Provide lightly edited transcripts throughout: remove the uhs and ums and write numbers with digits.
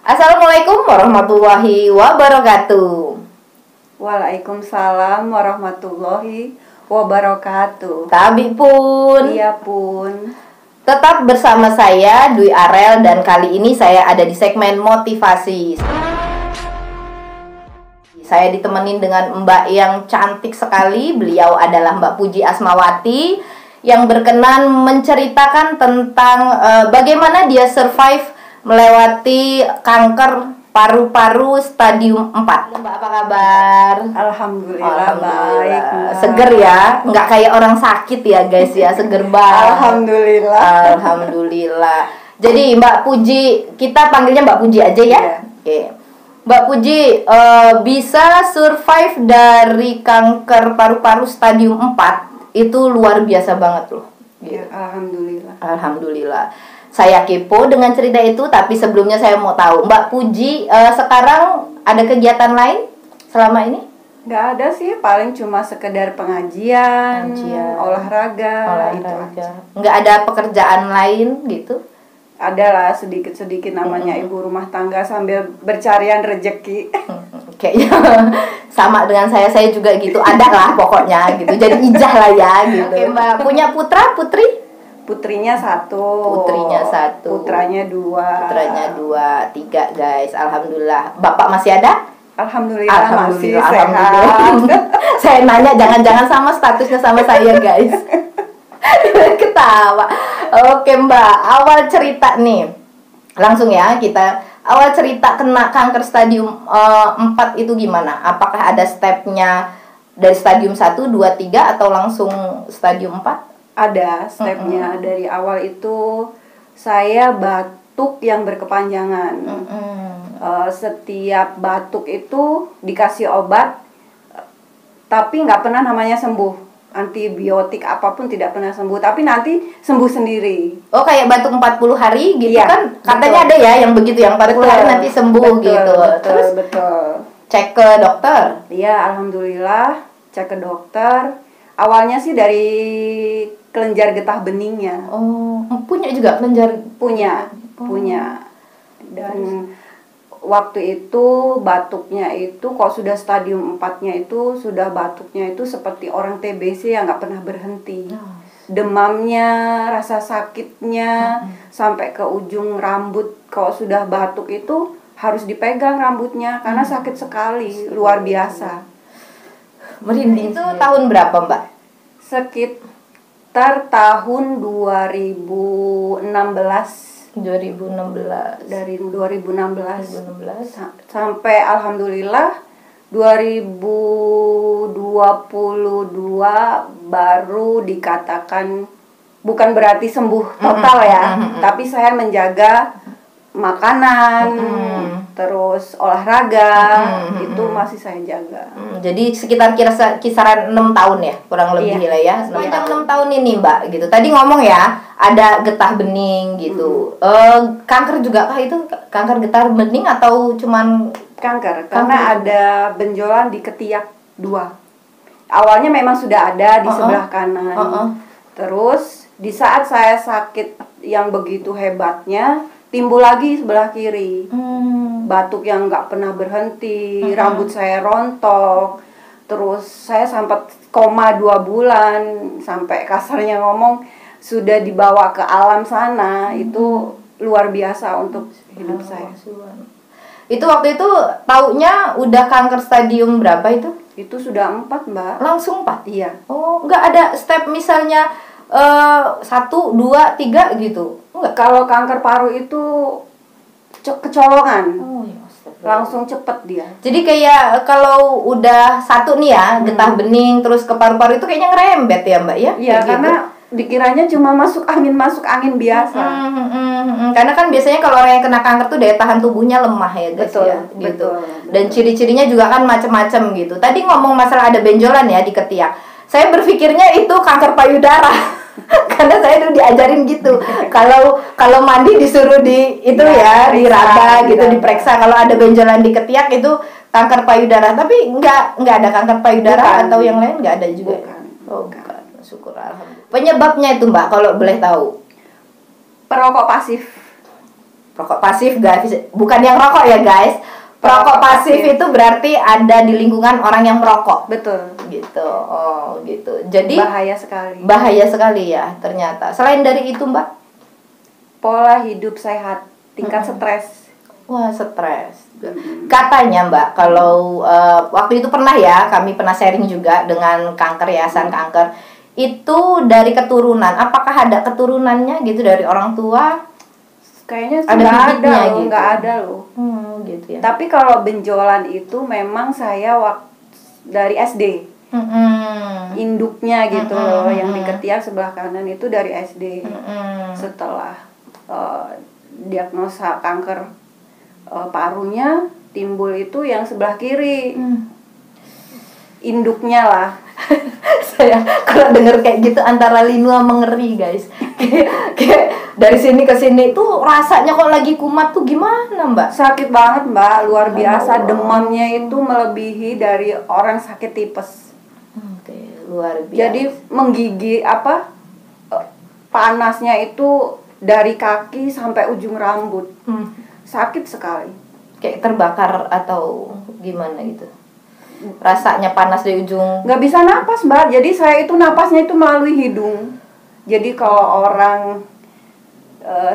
Assalamualaikum warahmatullahi wabarakatuh. Waalaikumsalam warahmatullahi wabarakatuh. Tabi pun. Iya pun. Tetap bersama saya Dwi Arel dan kali ini saya ada di segmen motivasi. Saya ditemenin dengan Mbak yang cantik sekali. Beliau adalah Mbak Puji Asmawati yang berkenan menceritakan tentang bagaimana dia survive melewati kanker paru-paru stadium 4. Mbak, apa kabar? Alhamdulillah baik. Seger ya, nggak kayak orang sakit ya guys ya, seger banget. Alhamdulillah. Jadi Mbak Puji, kita panggilnya Mbak Puji aja ya. Yeah. Oke. Mbak Puji bisa survive dari kanker paru-paru stadium 4 itu luar biasa banget loh. Ya, alhamdulillah. Alhamdulillah. Saya kepo dengan cerita itu, tapi sebelumnya saya mau tahu Mbak Puji sekarang ada kegiatan lain selama ini? Nggak ada sih, paling cuma sekedar pengajian. Olahraga. Itu aja. Nggak ada pekerjaan lain gitu? Adalah sedikit-sedikit namanya ibu rumah tangga sambil bercarian rezeki. Kayaknya sama dengan saya juga gitu, ada lah pokoknya gitu. Jadi ijah lah ya gitu. Oke, Mbak, punya putra, putri? Putrinya satu. Putranya dua. 3 guys. Alhamdulillah. Bapak masih ada? Alhamdulillah masih sehat. Saya nanya jangan-jangan sama statusnya sama saya guys. Ketawa. Oke Mbak, awal cerita nih. Langsung ya kita awal cerita kena kanker stadium 4 itu gimana? Apakah ada stepnya dari stadium 1, 2, 3 atau langsung stadium 4? Ada stepnya. Dari awal itu saya batuk yang berkepanjangan. Setiap batuk itu dikasih obat, tapi nggak pernah namanya sembuh. Antibiotik apapun tidak pernah sembuh, tapi nanti sembuh sendiri. Oh, kayak batuk 40 hari gitu iya, kan? Katanya ada ya yang begitu, yang 40 hari nanti sembuh gitu. Terus cek ke dokter? Iya, alhamdulillah cek ke dokter. Awalnya sih dari kelenjar getah beningnya. Oh, punya juga kelenjar? Punya. Dan waktu itu batuknya itu kok sudah stadium 4-nya itu sudah batuknya itu seperti orang TBC yang nggak pernah berhenti. Demamnya, rasa sakitnya sampai ke ujung rambut. Kalau sudah batuk itu harus dipegang rambutnya karena sakit sekali, luar biasa. Merinding. Itu tahun berapa Mbak? Sekitar tahun 2016. Dari 2016 sampai alhamdulillah 2022 baru dikatakan, bukan berarti sembuh total ya, tapi saya menjaga makanan, terus olahraga, itu masih saya jaga. Jadi sekitar kisaran 6 tahun ya, kurang lebih lah ya. Sepanjang 6 tahun ini Mbak gitu. Tadi ngomong ya, ada getah bening gitu. Kanker juga kah itu? Kanker getah bening atau cuman kanker? Karena ada benjolan di ketiak 2. Awalnya memang sudah ada di sebelah kanan. Terus di saat saya sakit yang begitu hebatnya, timbul lagi sebelah kiri. Batuk yang nggak pernah berhenti, rambut saya rontok. Terus saya sempat koma 2 bulan, sampai kasarnya ngomong sudah dibawa ke alam sana. Itu luar biasa untuk hidup saya. Itu waktu itu taunya udah kanker stadium berapa itu? Itu sudah 4 Mbak. Langsung 4? Iya. Oh, nggak ada step misalnya 1, 2, 3 gitu? Enggak. Kalau kanker paru itu kecolongan. Langsung cepet dia. Jadi kayak kalau udah 1 nih ya, getah bening terus ke paru-paru itu kayaknya ngerembet ya Mbak ya? Iya, karena dikiranya cuma masuk angin biasa. Karena kan biasanya kalau orang yang kena kanker tuh daya tahan tubuhnya lemah ya guys. Betul, ya gitu. betul. Dan ciri-cirinya juga kan macam-macam gitu. Tadi ngomong masalah ada benjolan ya di ketiak. Saya berpikirnya itu kanker payudara. Karena saya dulu diajarin gitu. Kalau mandi disuruh diraba gitu, diperiksa. Kalau ada benjolan di ketiak itu kanker payudara. Tapi nggak ada kanker payudara atau yang lain nggak ada juga. Bukan. Syukur alhamdulillah. Penyebabnya itu Mbak kalau boleh tahu? Perokok pasif. Perokok pasif guys, bukan yang rokok ya guys. Perokok pasif itu berarti ada di lingkungan orang yang merokok. Betul. Gitu. Oh, gitu. Jadi Bahaya sekali. Bahaya sekali ya ternyata. Selain dari itu, Mbak, Pola hidup sehat, tingkat stres. wah, stres. Katanya Mbak, kalau waktu itu pernah ya, kami pernah sharing juga dengan kanker, yayasan kanker. Itu dari keturunan. Apakah ada keturunannya gitu dari orang tua? Kayaknya Ada nggak ada bibitnya loh, gitu. nggak ada loh. Gitu ya. Tapi kalau benjolan itu memang saya dari SD. Induknya gitu loh, yang di ketiak sebelah kanan itu dari SD. Setelah diagnosa kanker parunya timbul itu yang sebelah kiri. Induknya lah. Saya kalau denger kayak gitu antara linu sama ngeri guys. Kayak dari sini ke sini tuh rasanya kok lagi kumat tuh gimana Mbak? Sakit banget Mbak, luar biasa. Demamnya itu melebihi dari orang sakit tipes. Oke, luar biasa. Jadi menggigit panasnya itu dari kaki sampai ujung rambut. Sakit sekali. Kayak terbakar atau gimana gitu. Rasanya panas di ujung. Nggak bisa napas Mbak, jadi saya itu napasnya itu melalui hidung. Jadi kalau orang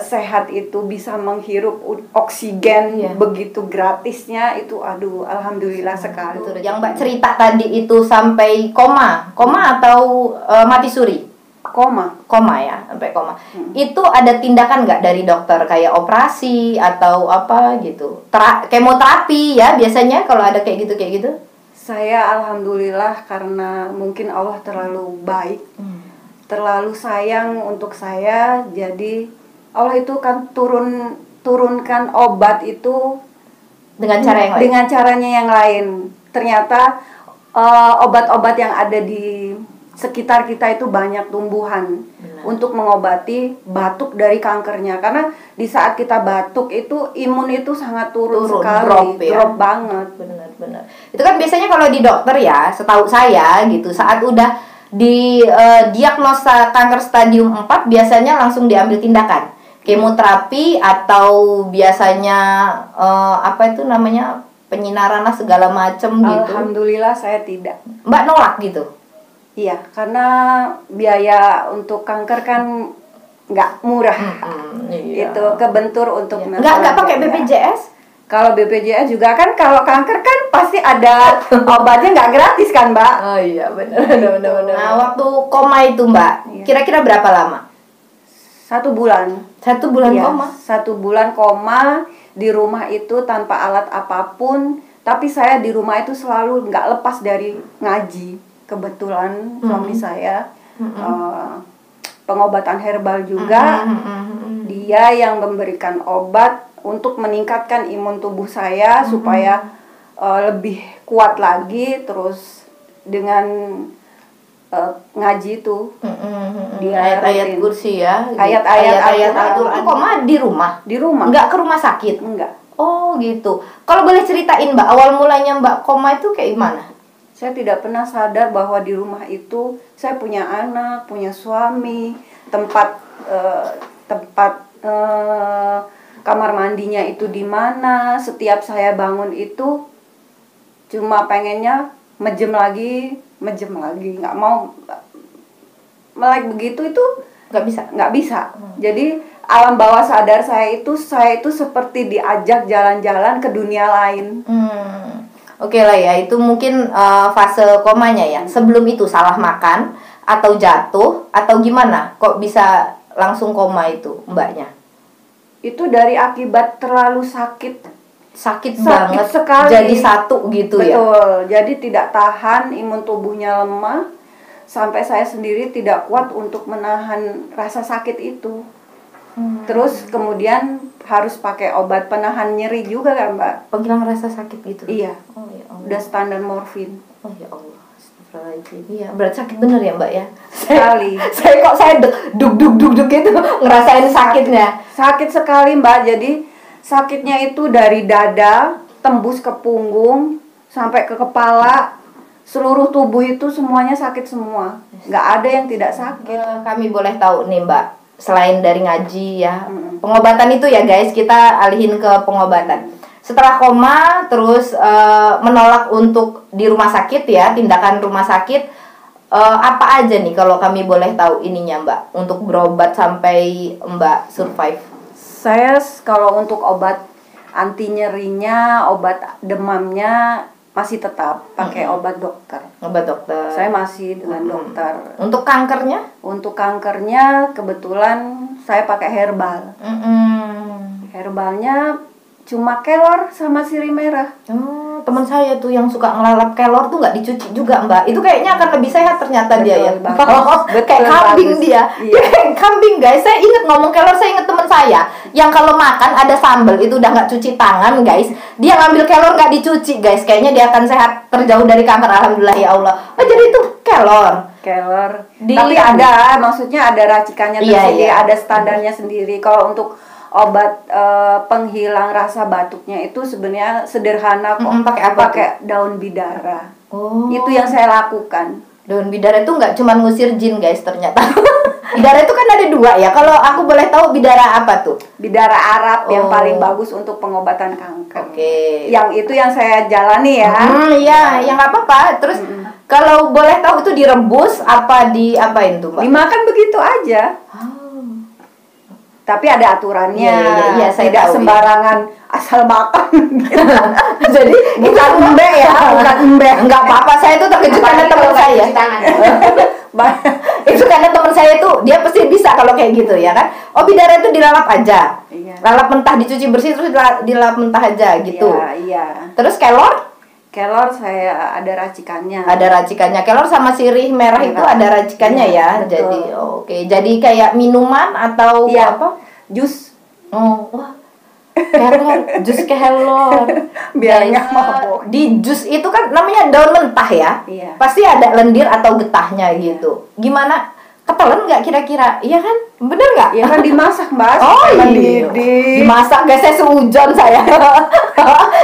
sehat itu bisa menghirup oksigen begitu gratisnya, itu aduh alhamdulillah sekali. Yang Mbak cerita tadi itu sampai koma atau mati suri? Koma ya, sampai koma. Itu ada tindakan nggak dari dokter kayak operasi atau apa gitu? Kemoterapi ya biasanya kalau ada kayak gitu. Saya alhamdulillah karena mungkin Allah terlalu baik, terlalu sayang untuk saya, jadi Allah itu kan turunkan obat itu dengan cara yang lain. Dengan caranya yang lain. Ternyata obat-obat yang ada di sekitar kita itu banyak tumbuhan untuk mengobati batuk dari kankernya. Karena di saat kita batuk itu imun itu sangat turun sekali, drop banget. Benar. Itu kan biasanya kalau di dokter ya, setahu saya gitu, saat udah di diagnosa kanker stadium 4 biasanya langsung diambil tindakan. Kemoterapi atau biasanya apa itu namanya? Penyinaran lah segala macem gitu. Alhamdulillah saya tidak. Mbak nolak gitu? Iya, karena biaya untuk kanker kan nggak murah. Iya. Itu kebentur untuk nggak pakai BPJS? Kalau BPJS juga kan, kalau kanker kan pasti ada obatnya, nggak gratis kan Mbak? Oh iya benar. Nah waktu koma itu Mbak, kira-kira berapa lama? 1 bulan. 1 bulan ya, koma? 1 bulan koma di rumah itu tanpa alat apapun. Tapi saya di rumah itu selalu nggak lepas dari ngaji. Kebetulan suami saya pengobatan herbal juga. Dia yang memberikan obat untuk meningkatkan imun tubuh saya supaya lebih kuat lagi. Terus dengan ngaji itu ayat-ayat kursi ya, ayat-ayat Al-Quran. Koma di rumah? Di rumah. Nggak ke rumah sakit? Enggak. Oh gitu. Kalau boleh ceritain Mbak, awal mulanya Mbak koma itu kayak gimana? Saya tidak pernah sadar bahwa di rumah itu saya punya anak, punya suami, tempat kamar mandinya itu di mana. Setiap saya bangun itu cuma pengennya mejem lagi, nggak mau melek begitu, itu nggak bisa. Jadi alam bawah sadar saya itu seperti diajak jalan-jalan ke dunia lain. Oke lah ya, itu mungkin fase komanya ya. Sebelum itu salah makan atau jatuh atau gimana? Kok bisa langsung koma itu Mbaknya? Itu dari akibat terlalu sakit banget sekali. Jadi satu gitu. Betul, ya. Betul. Jadi tidak tahan, imun tubuhnya lemah, sampai saya sendiri tidak kuat untuk menahan rasa sakit itu. Terus kemudian harus pakai obat penahan nyeri juga kan Mbak? Penghilang rasa sakit gitu? Iya. Oh ya Allah. Udah standar morfin. Oh ya Allah. Astagfirullahaladzim. Iya, berat sakit bener ya Mbak ya? Sekali. saya duk gitu ngerasain sakitnya. Sakit sekali Mbak. Jadi sakitnya itu dari dada tembus ke punggung sampai ke kepala, seluruh tubuh itu semuanya sakit semua. Nggak ada yang tidak sakit. Kami boleh tahu nih Mbak, selain dari ngaji ya. Pengobatan itu ya guys, kita alihin ke pengobatan. Setelah koma terus menolak untuk di rumah sakit ya, tindakan rumah sakit, apa aja nih kalau kami boleh tahu ininya Mbak, untuk berobat sampai Mbak survive? Saya kalau untuk obat anti nyerinya, obat demamnya masih tetap pakai obat dokter. Obat dokter. Saya masih dengan dokter. Untuk kankernya? Untuk kankernya kebetulan saya pakai herbal. Herbalnya cuma kelor sama sirih merah. Teman saya tuh yang suka ngelalap kelor tuh nggak dicuci juga Mbak. Itu kayaknya akan lebih sehat ternyata. Betul, dia ya. Kayak kambing bagus. Dia. Iya. Dia kayak kambing guys. Saya inget ngomong kelor, saya inget teman saya yang kalau makan ada sambal itu udah nggak cuci tangan guys. Dia ngambil kelor nggak dicuci guys. Kayaknya dia akan sehat, terjauh dari kanker, alhamdulillah ya Allah. Jadi itu kelor. Tapi ada, maksudnya ada racikannya tersendiri, ada standarnya sendiri. Kalau untuk obat penghilang rasa batuknya itu sebenarnya sederhana kok. Pakai daun bidara. Itu yang saya lakukan. Daun bidara itu nggak cuma ngusir jin guys ternyata. Bidara itu kan ada 2 ya. Kalau aku boleh tahu bidara apa tuh? Bidara Arab yang paling bagus untuk pengobatan kanker. Yang itu yang saya jalani ya. Iya, yang nggak apa-apa. Terus kalau boleh tahu itu direbus apa diapain tuh Mbak? Dimakan begitu aja. Tapi ada aturannya, iya, saya tidak tahu, sembarangan asal makan gitu. Jadi bukan embe ya, bukan embe. Enggak apa-apa, saya itu terkejut karena teman saya. Itu karena teman saya itu dia pasti bisa kalau kayak gitu ya kan. Bidara itu dilalap aja. Lalap mentah, dicuci bersih terus dilalap mentah aja gitu. Iya. Terus kelor? Kelor saya ada racikannya. Ada racikannya. Kelor sama sirih merah itu ada racikannya ya. Jadi jadi kayak minuman atau apa? Jus. Wah. Kelor, jus kelor. Biarnya mabok. Di jus itu kan namanya daun mentah ya. Pasti ada lendir atau getahnya gitu. Gimana? Ketelan nggak kira-kira? Iya kan? Bener nggak? Iya kan dimasak Mbak. Iya. Dimasak guys, saya seujon saya.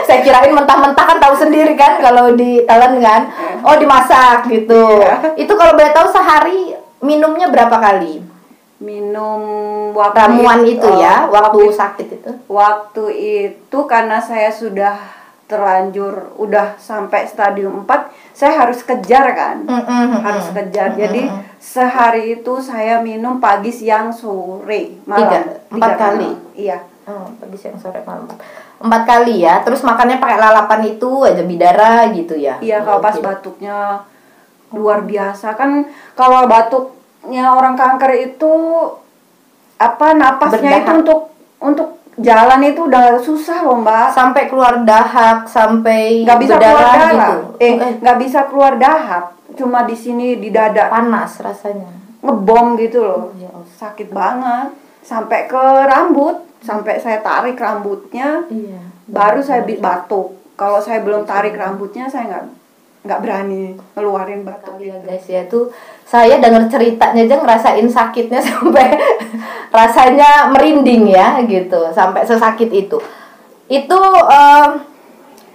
Saya kirain mentah-mentah kan tahu sendiri kan kalau ditelan kan. Dimasak gitu. Itu kalau boleh tahu sehari minumnya berapa kali? Minum waktu ramuan itu ya, waktu sakit itu. Waktu itu karena saya sudah terlanjur udah sampai stadium 4, saya harus kejar kan. Harus kejar. Jadi sehari itu saya minum pagi, siang, sore, malam. 4 kali. Iya. Pagi, siang, sore, malam. 4 kali ya. Terus makannya pakai lalapan itu aja bidara gitu ya. Iya, kalau pas batuknya luar biasa kan. Kalau batuknya orang kanker itu napasnya itu untuk jalan itu udah susah loh Mbak. Sampai keluar dahak, sampai nggak bisa keluar darah gitu. Nggak bisa keluar dahak, cuma di sini di dada. Panas rasanya. Ngebom gitu loh. Sakit banget. Sampai ke rambut, sampai saya tarik rambutnya. Baru saya batuk. Kalau saya belum tarik rambutnya, saya nggak berani ngeluarin batuk. Ya guys ya, tuh saya dengar ceritanya aja ngerasain sakitnya sampai rasanya merinding ya gitu, sampai sesakit itu. Itu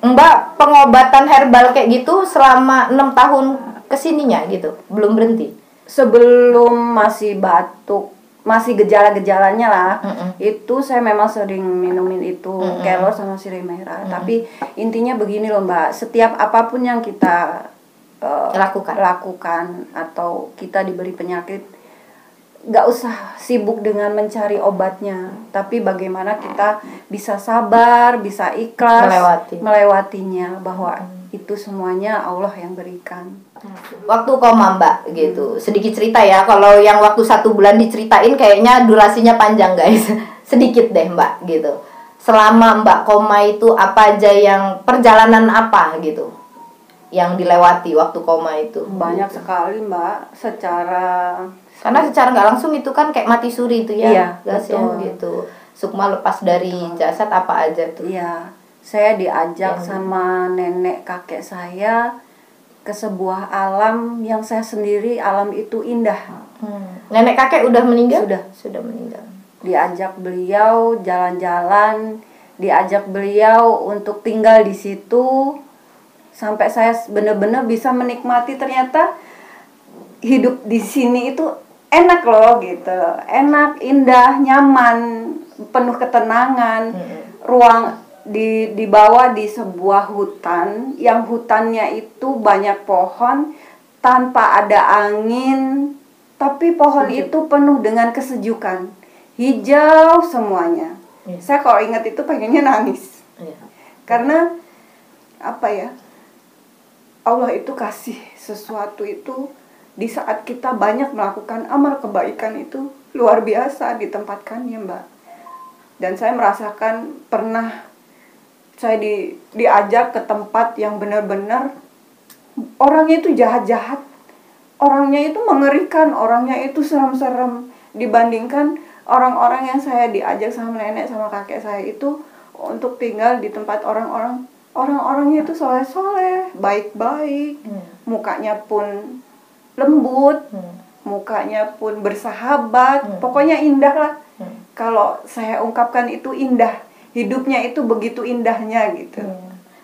Mbak pengobatan herbal kayak gitu selama 6 tahun kesininya gitu, belum berhenti? Sebelum masih batuk, masih gejala-gejalanya lah, itu saya memang sering minumin itu kelor sama sirih merah. Tapi intinya begini loh Mbak, setiap apapun yang kita lakukan atau kita diberi penyakit, nggak usah sibuk dengan mencari obatnya, tapi bagaimana kita bisa sabar, bisa ikhlas melewatinya, bahwa itu semuanya Allah yang berikan. Waktu koma Mbak gitu, sedikit cerita ya. Kalau yang waktu 1 bulan diceritain kayaknya durasinya panjang guys. Sedikit deh Mbak gitu. Selama Mbak koma itu apa aja yang perjalanan apa gitu yang dilewati waktu koma itu? Banyak sekali Mbak, karena secara nggak langsung itu kan kayak mati suri itu ya. Iya, betul. Gitu. Sukma lepas dari jasad apa aja tuh? Iya, saya diajak sama nenek kakek saya ke sebuah alam yang saya sendiri, alam itu indah. Nenek kakek udah meninggal? Sudah meninggal. Diajak beliau jalan-jalan, diajak beliau untuk tinggal di situ, sampai saya benar-benar bisa menikmati ternyata hidup di sini itu enak loh gitu, enak, indah, nyaman, penuh ketenangan. Ruang dibawa di sebuah hutan, yang hutannya itu banyak pohon tanpa ada angin, tapi pohon itu penuh dengan kesejukan, hijau semuanya. Saya kalau ingat itu pengennya nangis, karena apa ya, Allah itu kasih sesuatu itu di saat kita banyak melakukan amal kebaikan itu luar biasa ditempatkannya, Mbak. Dan saya merasakan pernah saya diajak ke tempat yang benar-benar orangnya itu jahat-jahat, orangnya itu mengerikan, orangnya itu serem-serem, dibandingkan orang-orang yang saya diajak sama nenek sama kakek saya itu untuk tinggal di tempat orang-orangnya itu soleh-soleh, baik-baik, mukanya pun lembut, mukanya pun bersahabat, pokoknya indah lah. Kalau saya ungkapkan itu indah, hidupnya itu begitu indahnya gitu.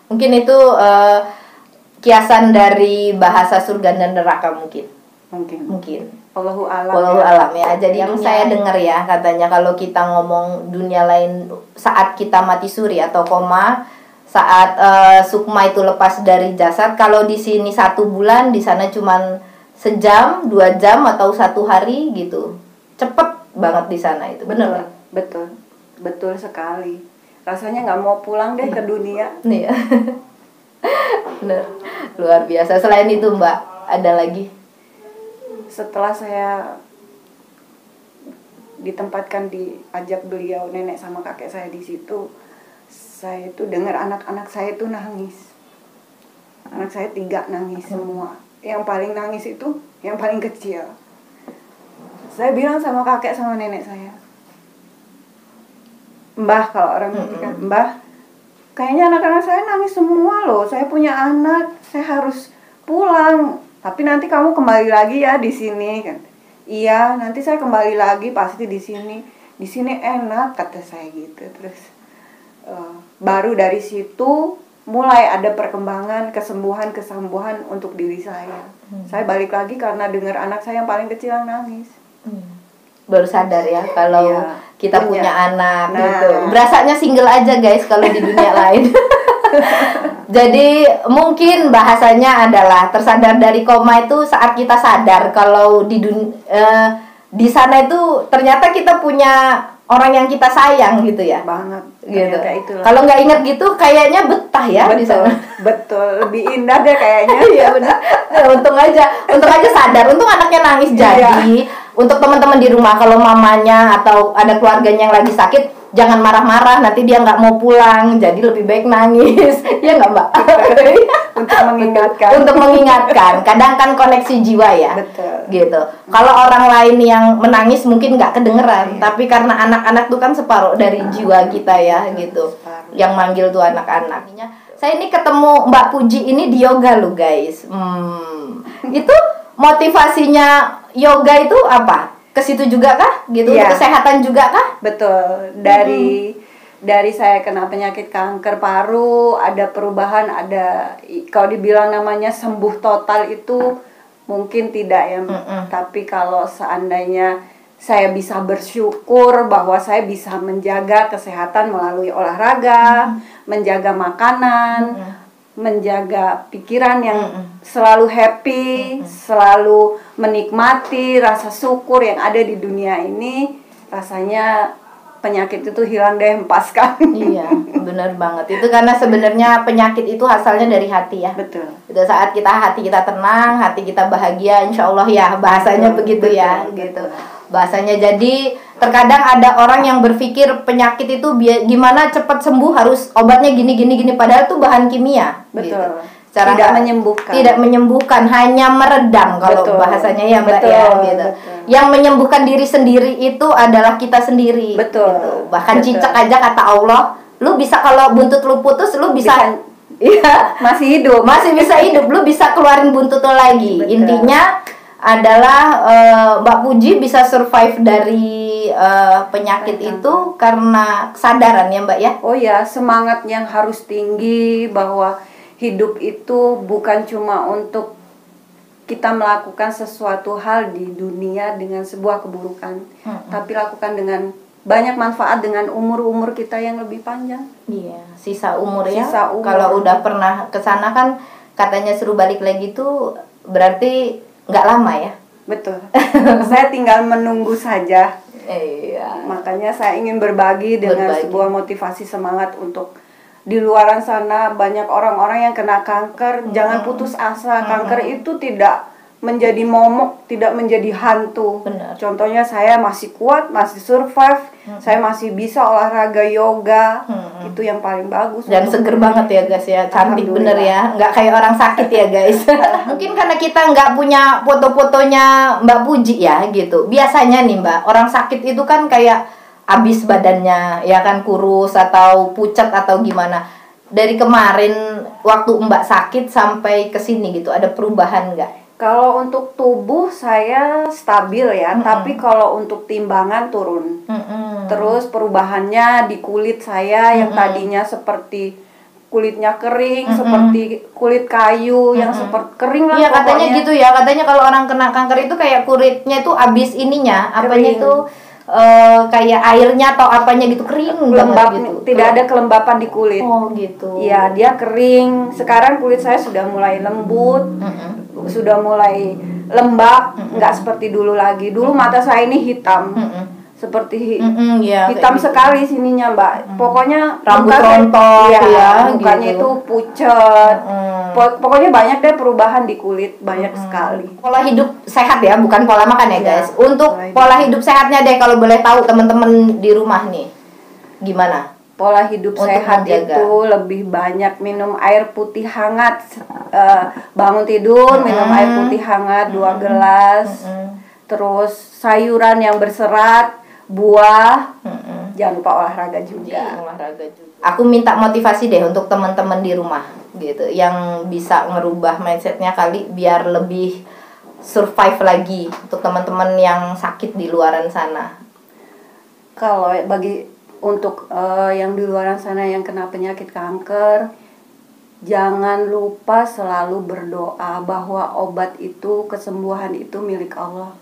Mungkin itu kiasan dari bahasa surga dan neraka mungkin. Allahu alam ya. Jadi yang saya dengar ya, katanya kalau kita ngomong dunia lain saat kita mati suri atau koma, saat sukma itu lepas dari jasad, kalau di sini 1 bulan, di sana cuman sejam, 2 jam atau 1 hari gitu. Cepet banget di sana itu, bener nggak? Betul sekali. Rasanya nggak mau pulang deh ke dunia. Iya. Bener, luar biasa. Selain itu Mbak, ada lagi? Setelah saya ditempatkan, diajak beliau, nenek sama kakek saya di situ, saya itu dengar anak-anak saya itu nangis. Anak saya 3 nangis semua. Yang paling nangis itu yang paling kecil. Saya bilang sama kakek sama nenek saya, Mbah, kalau orang kan, Mbah, kayaknya anak-anak saya nangis semua loh. Saya punya anak, saya harus pulang. Tapi nanti kamu kembali lagi ya di sini kan. Iya, nanti saya kembali lagi pasti di sini. Di sini enak, kata saya gitu. Terus baru dari situ mulai ada perkembangan, kesembuhan untuk diri saya. Saya balik lagi karena dengar anak saya yang paling kecil yang nangis. Baru sadar ya kalau kita punya anak gitu. Berasanya single aja guys kalau di dunia lain. Jadi mungkin bahasanya adalah tersadar dari koma itu saat kita sadar kalau di sana itu ternyata kita punya orang yang kita sayang gitu ya. Banget. Gitu. Kalau nggak inget gitu kayaknya betah ya di sana. Betul, lebih indah deh kayaknya. Iya benar. Untung aja sadar. Untung anaknya nangis. Jadi untuk teman-teman di rumah, kalau mamanya atau ada keluarganya yang lagi sakit, jangan marah-marah, nanti dia nggak mau pulang, jadi lebih baik nangis. Ya nggak Mbak? Untuk mengingatkan. Kadang kan koneksi jiwa ya. Betul. Gitu. Kalau orang lain yang menangis mungkin nggak kedengeran, tapi karena anak-anak tuh kan separuh dari jiwa kita ya, gitu. Yang manggil tuh anak-anak. Saya ini ketemu Mbak Puji ini di yoga loh guys. Itu motivasinya yoga itu apa? Ke situ juga kah? Gitu, ya. Kesehatan juga kah? Betul. Dari saya kena penyakit kanker paru, ada perubahan, ada kalau dibilang namanya sembuh total itu mungkin tidak ya. Tapi kalau seandainya saya bisa bersyukur bahwa saya bisa menjaga kesehatan melalui olahraga, menjaga makanan, menjaga pikiran yang selalu happy, selalu menikmati rasa syukur yang ada di dunia ini, rasanya penyakit itu hilang deh, empaskan. Iya, benar banget. Itu karena sebenarnya penyakit itu asalnya dari hati ya. Betul. Itu saat hati kita tenang, hati kita bahagia, insya Allah ya, bahasanya begitu ya, gitu. Bahasanya. Jadi terkadang ada orang yang berpikir penyakit itu gimana cepat sembuh, harus obatnya gini, padahal itu bahan kimia. Betul. Gitu. Tidak menyembuhkan, hanya meredam kalau bahasanya ya Mbak. Ya, gitu. Betul. Yang menyembuhkan diri sendiri itu adalah kita sendiri. Betul. Gitu. Bahkan cicak aja kata Allah, lu bisa kalau buntut lu putus, lu bisa iya, masih bisa hidup, lu bisa keluarin buntut lu lagi. Betul. Intinya adalah Mbak Puji bisa survive dari penyakit itu karena kesadaran ya Mbak ya. Oh ya, semangat yang harus tinggi bahwa hidup itu bukan cuma untuk kita melakukan sesuatu hal di dunia dengan sebuah keburukan, tapi lakukan dengan banyak manfaat dengan umur kita yang lebih panjang. Iya, sisa umur ya. Sisa umur. Kalau udah pernah kesana kan katanya suruh balik lagi tuh berarti nggak lama ya. Betul. Saya tinggal menunggu saja. Iya. Makanya saya ingin berbagi dengan sebuah motivasi semangat untuk di luaran sana banyak orang-orang yang kena kanker. Jangan putus asa. Kanker itu tidak menjadi momok, tidak menjadi hantu. Benar. Contohnya saya masih kuat, masih survive. Saya masih bisa olahraga yoga. Itu yang paling bagus. Dan seger banget ya guys ya, cantik bener ya, nggak kayak orang sakit ya guys. Mungkin karena kita nggak punya foto-fotonya Mbak Puji ya gitu. Biasanya nih Mbak, orang sakit itu kan kayak abis badannya, ya kan kurus atau pucat atau gimana. Dari kemarin waktu Mbak sakit sampai kesini gitu, ada perubahan nggak? Kalau untuk tubuh saya stabil ya, tapi kalau untuk timbangan turun. Terus perubahannya di kulit saya yang tadinya seperti kulitnya kering, seperti kulit kayu yang seperti kering lah. Iya katanya gitu ya, katanya kalau orang kena kanker itu kayak kulitnya itu abis ininya, apanya itu kayak airnya atau apanya gitu kering, lembab gitu. Tidak ada kelembapan di kulit. Oh gitu. Iya, dia kering. Sekarang kulit saya sudah mulai lembut. Sudah mulai lembab, nggak seperti dulu lagi. Dulu mata saya ini hitam, seperti ya, hitam gitu. Sekali sininya Mbak. Pokoknya rambut rontok ya, mukanya gitu. itu pucat. Pokoknya banyak deh perubahan di kulit, banyak sekali. Pola hidup sehat ya, bukan pola makan ya guys. Untuk pola hidup sehatnya deh, kalau boleh tahu teman-teman di rumah nih, gimana? Pola hidup sehat itu lebih banyak minum air putih hangat, bangun tidur minum air putih hangat 2 gelas, terus sayuran yang berserat, buah, jangan lupa olahraga juga. Aku minta motivasi deh untuk teman-teman di rumah gitu, yang bisa ngerubah mindsetnya kali biar lebih survive lagi untuk teman-teman yang sakit di luaran sana. Kalau untuk yang di luar sana yang kena penyakit kanker, jangan lupa selalu berdoa bahwa obat itu, kesembuhan itu milik Allah.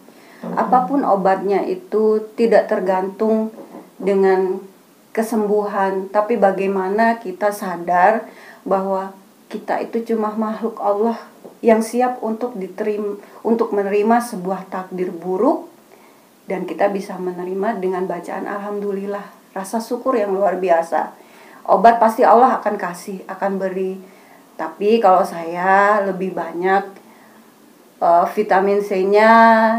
Apapun obatnya itu tidak tergantung dengan kesembuhan, tapi bagaimana kita sadar bahwa kita itu cuma makhluk Allah yang siap untuk menerima sebuah takdir buruk, dan kita bisa menerima dengan bacaan alhamdulillah. Rasa syukur yang luar biasa. Obat pasti Allah akan kasih, akan beri. Tapi kalau saya lebih banyak vitamin C-nya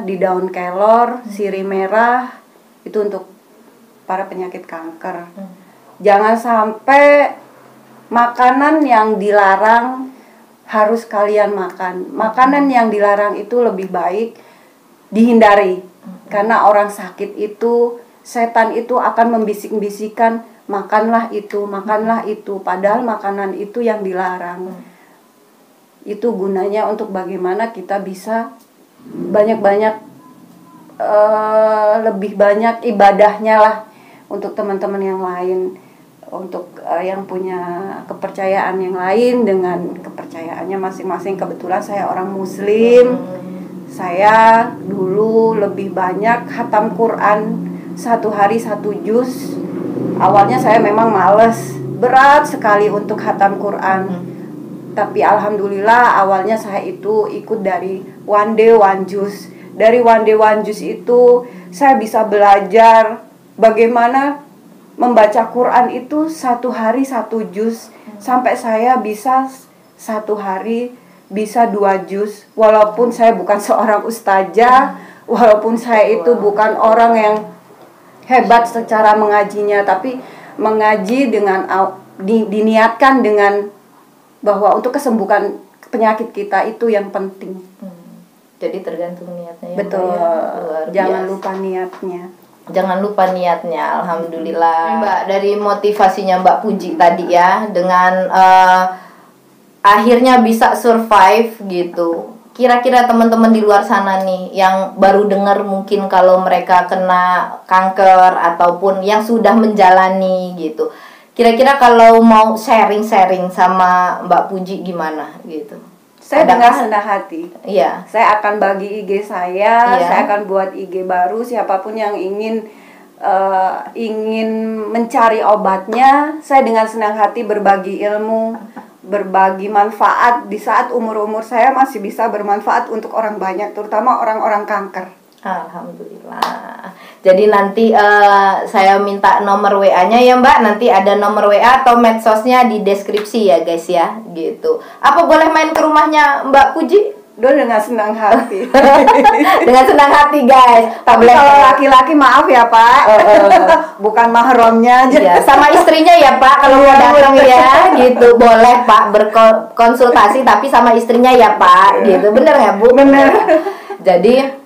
di daun kelor, sirih merah, itu untuk para penyakit kanker. Jangan sampai makanan yang dilarang harus kalian makan. Makanan yang dilarang itu lebih baik dihindari. Karena orang sakit itu, setan itu akan membisik-bisikan, makanlah itu. Padahal makanan itu yang dilarang. Itu gunanya untuk bagaimana kita bisa banyak-banyak lebih banyak ibadahnya lah untuk teman-teman yang lain, untuk yang punya kepercayaan yang lain dengan kepercayaannya masing-masing. Kebetulan saya orang Muslim. Saya dulu lebih banyak khatam Quran, 1 hari 1 juz. Awalnya saya memang males, berat sekali untuk khatam Quran. Tapi alhamdulillah awalnya saya itu ikut dari one day one juz. Dari one day one juz itu saya bisa belajar bagaimana membaca Quran itu 1 hari 1 juz. Sampai saya bisa 1 hari bisa 2 juz. Walaupun saya bukan seorang ustazah, walaupun saya itu bukan orang yang hebat secara mengajinya, tapi mengaji dengan diniatkan dengan bahwa untuk kesembuhan penyakit kita itu yang penting. Jadi tergantung niatnya ya. Betul. Jangan lupa niatnya. Jangan lupa niatnya. Alhamdulillah. Mbak, dari motivasinya Mbak Puji tadi ya, dengan akhirnya bisa survive gitu. Kira-kira teman-teman di luar sana nih yang baru dengar mungkin kalau mereka kena kanker ataupun yang sudah menjalani gitu. Kira-kira kalau mau sharing-sharing sama Mbak Puji gimana gitu? Saya dengan senang hati. Iya. Saya akan bagi IG saya, Iya. saya akan buat IG baru. Siapapun yang ingin mencari obatnya, saya dengan senang hati berbagi ilmu, berbagi manfaat di saat umur-umur saya masih bisa bermanfaat untuk orang banyak, terutama orang-orang kanker. Alhamdulillah. Jadi nanti saya minta nomor WA-nya ya Mbak. Nanti ada nomor WA atau medsosnya di deskripsi ya guys ya, gitu. Apa boleh main ke rumahnya Mbak Puji? Dengan senang hati. Dengan senang hati guys. Tapi kalau laki-laki maaf ya Pak, bukan mahramnya aja. Ya, sama istrinya ya Pak kalau mau datang ya, gitu. Boleh Pak berkonsultasi tapi sama istrinya ya Pak, gitu. Bener nggak Bu? Bener. Jadi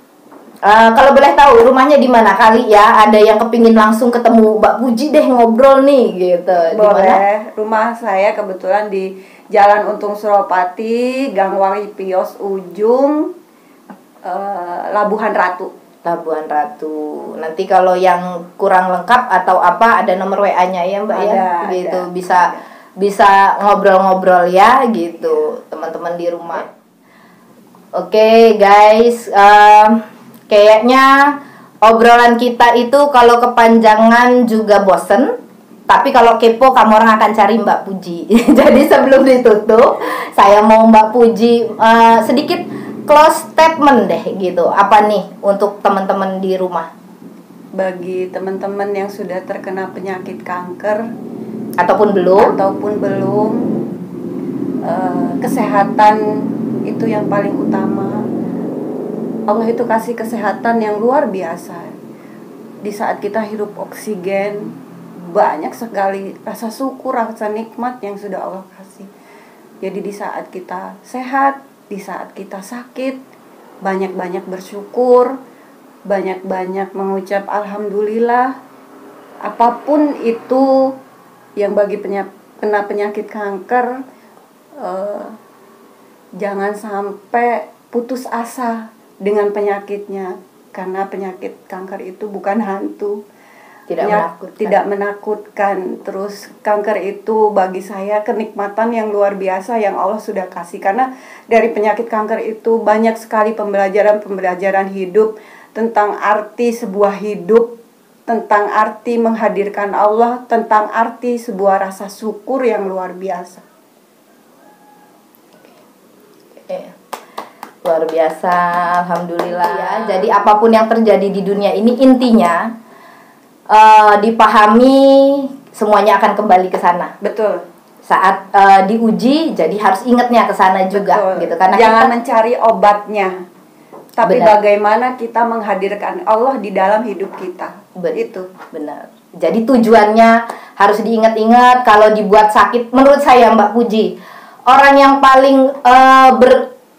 kalau boleh tahu rumahnya di mana kali ya? Ada yang kepingin langsung ketemu Mbak Puji deh ngobrol nih, gitu. Boleh. Dimana? Rumah saya kebetulan di Jalan Untung Suropati, Gang Wari Pios Ujung, Labuhan Ratu. Labuhan Ratu. Nanti kalau yang kurang lengkap atau apa ada nomor WA-nya ya Mbak ya, gitu. Bisa ngobrol-ngobrol ya, gitu teman-teman di rumah. Oke, guys. Kayaknya obrolan kita itu kalau kepanjangan juga bosen. Tapi kalau kepo kamu orang akan cari Mbak Puji. Jadi sebelum ditutup, saya mau Mbak Puji sedikit close statement deh gitu. Apa nih untuk teman-teman di rumah? Bagi teman-teman yang sudah terkena penyakit kanker ataupun belum, kesehatan itu yang paling utama. Allah itu kasih kesehatan yang luar biasa. Di saat kita hirup oksigen, banyak sekali rasa syukur, rasa nikmat yang sudah Allah kasih. Jadi di saat kita sehat, di saat kita sakit, banyak-banyak bersyukur, banyak-banyak mengucap alhamdulillah. Apapun itu yang bagi kena penyakit kanker, jangan sampai putus asa dengan penyakitnya, karena penyakit kanker itu bukan hantu, tidak menakutkan. Terus kanker itu bagi saya kenikmatan yang luar biasa yang Allah sudah kasih, karena dari penyakit kanker itu banyak sekali pembelajaran hidup tentang arti sebuah hidup, tentang arti menghadirkan Allah, tentang arti sebuah rasa syukur yang luar biasa. Luar biasa, alhamdulillah ya. Jadi apapun yang terjadi di dunia ini intinya dipahami, semuanya akan kembali ke sana. Betul. Saat diuji, jadi harus ingatnya ke sana juga. Betul. Gitu. Karena jangan mencari obatnya, tapi bagaimana kita menghadirkan Allah di dalam hidup kita. Itu benar. Jadi tujuannya harus diingat-ingat. Kalau dibuat sakit, menurut saya Mbak Puji, orang yang paling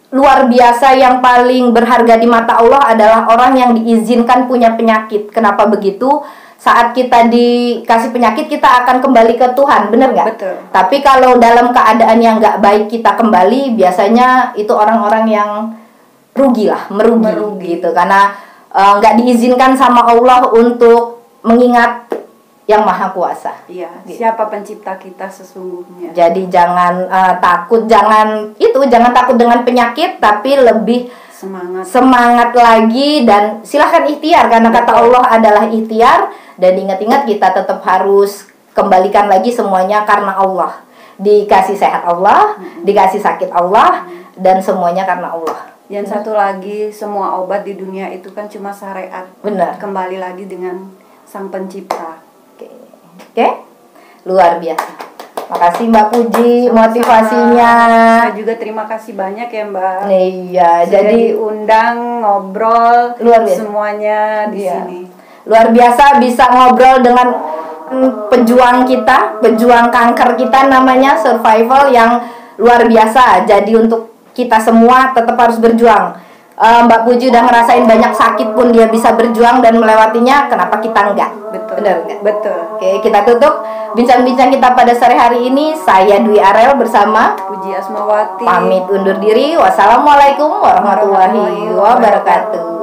luar biasa, yang paling berharga di mata Allah adalah orang yang diizinkan punya penyakit. Kenapa begitu? Saat kita dikasih penyakit, kita akan kembali ke Tuhan, benar nggak? Betul. Tapi kalau dalam keadaan yang nggak baik kita kembali, biasanya itu orang-orang yang merugi gitu. Karena nggak diizinkan sama Allah untuk mengingat yang Maha Kuasa. Iya, gitu. Siapa pencipta kita sesungguhnya. Jadi jangan takut, jangan takut dengan penyakit, tapi lebih semangat lagi, dan silahkan ikhtiar, karena kata Allah adalah ikhtiar. Dan ingat-ingat kita tetap harus kembalikan lagi semuanya karena Allah. Dikasih sehat Allah, dikasih sakit Allah, dan semuanya karena Allah. Yang satu lagi, semua obat di dunia itu kan cuma syariat. Benar. Kembali lagi dengan Sang Pencipta. Oke, luar biasa. Makasih Mbak Puji motivasinya. Saya juga terima kasih banyak ya Mbak. Iya, jadi undang ngobrol luar biasa. Semuanya di sini. Luar biasa bisa ngobrol dengan pejuang kita, pejuang kanker kita, namanya survival yang luar biasa. Jadi untuk kita semua tetap harus berjuang. Mbak Puji udah ngerasain banyak sakit pun dia bisa berjuang dan melewatinya, kenapa kita enggak? Betul. Benar enggak? Betul. Oke, kita tutup bincang-bincang kita pada sore hari ini. Saya Dwi Arel bersama Puji Asmawati. Pamit undur diri. Wassalamualaikum warahmatullahi wabarakatuh.